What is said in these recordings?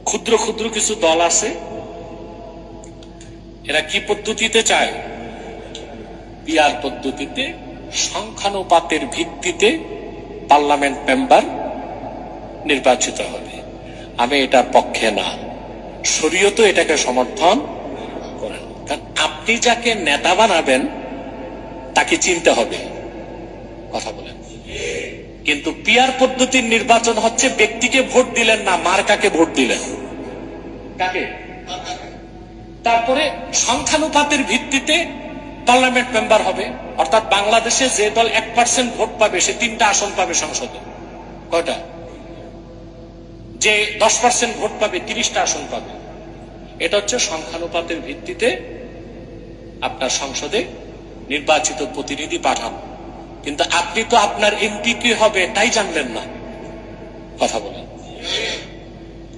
ক্ষুদ্র ক্ষুদ্র কিছু দল আছে, এরা কি পদ্ধতিতে চায়? পিআর পদ্ধতিতে, সংখ্যানুপাতের ভিত্তিতে পার্লামেন্ট মেম্বার নির্বাচিত হবে। আমি এটার পক্ষে না, শরীয়তও এটাকে সমর্থন করেন। কারণ আপনি যাকে নেতা বানাবেন তাকে চিনতে হবে, কথা বলেন। কিন্তু পিআর পদ্ধতির নির্বাচন হচ্ছে ব্যক্তিকে ভোট দিলেন না, মার্কাকে ভোট দিলেন। কাকে? তারপরে সংখ্যানুপাতের ভিত্তিতে পার্লামেন্ট মেম্বার হবে, অর্থাৎ বাংলাদেশে যে দল 1% ভোট পাবে সে 3টা আসন পাবে সংসদে। কয়টা? যে 10% ভোট পাবে 30টা আসন পাবে। এটা হচ্ছে সংখ্যানুপাতের ভিত্তিতে আপনার সংসদে নির্বাচিত প্রতিনিধি পাঠান। কিন্তু আপনি তো আপনার এমপি কি হবে তাই জানলেন না, কথা বলেন।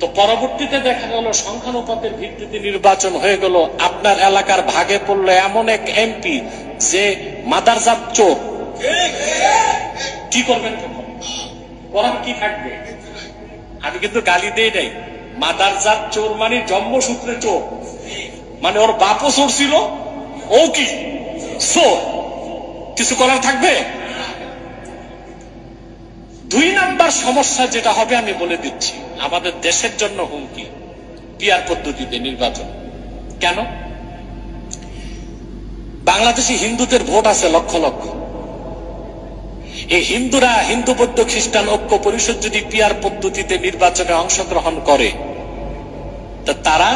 তো পরবর্তীতে দেখা গেল সংখ্যানুপাতের ভিত্তিতে নির্বাচন হয়ে গেল, আপনার এলাকার ভাগে পড়লো এমন এক এমপি যে মাদারজাত চোর। কি করবেন তখন? করার কি থাকবে? আমি কিন্তু গালি দেই নাই। মাদারজাত চোর মানে জন্মসূত্রে চোর, মানে ওর বাপও চোর ছিল, ও কি চোর, কিছু করার থাকবে? 2 নাম্বার সমস্যা যেটা হবে আমি বলে দিচ্ছি, আমাদের দেশের জন্য হুমকি পিআর পদ্ধতিতে নির্বাচন। কেন? বাংলাদেশে হিন্দুদের ভোট আছে লক্ষ লক্ষ। এই হিন্দুরা, হিন্দু বৌদ্ধ খ্রিস্টান ঐক্য পরিষদ যদি পিআর পদ্ধতিতে নির্বাচনে অংশগ্রহণ করে, তো তারা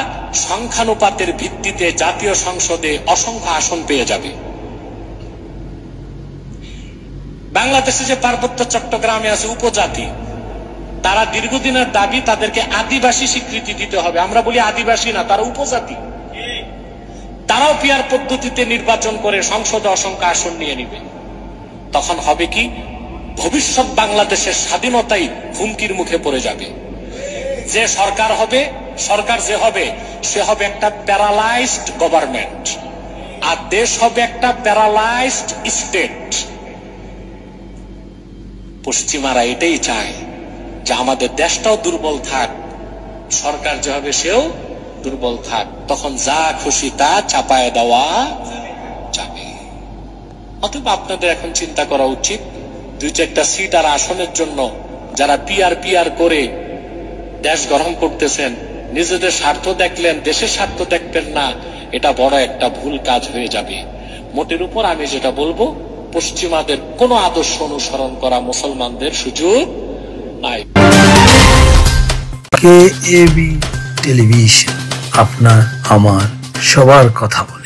সংখ্যানুপাতের ভিত্তিতে জাতীয় সংসদে অসংখ্য আসন পেয়ে যাবে। বাংলাদেশে যে পার্বত্য চট্টগ্রামে আছে উপজাতি, তারা দীর্ঘদিনের দাবি তাদেরকে আদিবাসী স্বীকৃতি দিতে হবে। আমরা বলি আদিবাসী না, তারা উপজাতি। তারাও পিআর পদ্ধতিতে নির্বাচন করে সংসদে অসংখ্য আসন নিয়ে নিবে। তখন হবে কি, ভবিষ্যৎ বাংলাদেশের স্বাধীনতাই হুমকির মুখে পড়ে যাবে। যে সরকার হবে, সরকার যে হবে সে হবে একটা প্যারালাইজড গভর্নমেন্ট, আর দেশ হবে একটা প্যারালাইজড স্টেট। পশ্চিমারা এটাই চায় যে আমাদের দেশটাও দুর্বল থাক, সরকার যে হবে সেও দুর্বল থাক, তখন যা খুশি তা চাপায় দেওয়া যাবে। অতএব আপনাদের এখন চিন্তা করা উচিত, 2-4টা সিট আর আসনের জন্য যারা পিআর করে দেশ গ্রহণ করতেছেন, নিজেদের স্বার্থ দেখলেন, দেশের স্বার্থ দেখবেন না, এটা বড় একটা ভুল কাজ হয়ে যাবে। মোটের উপর আমি যেটা বলবো, পশ্চিমাদের কোন আদর্শ অনুসরণ করা মুসলমানদের সুযোগ নাই। KAB টেলিভিশন, আপনার আমার সবার কথা বলে।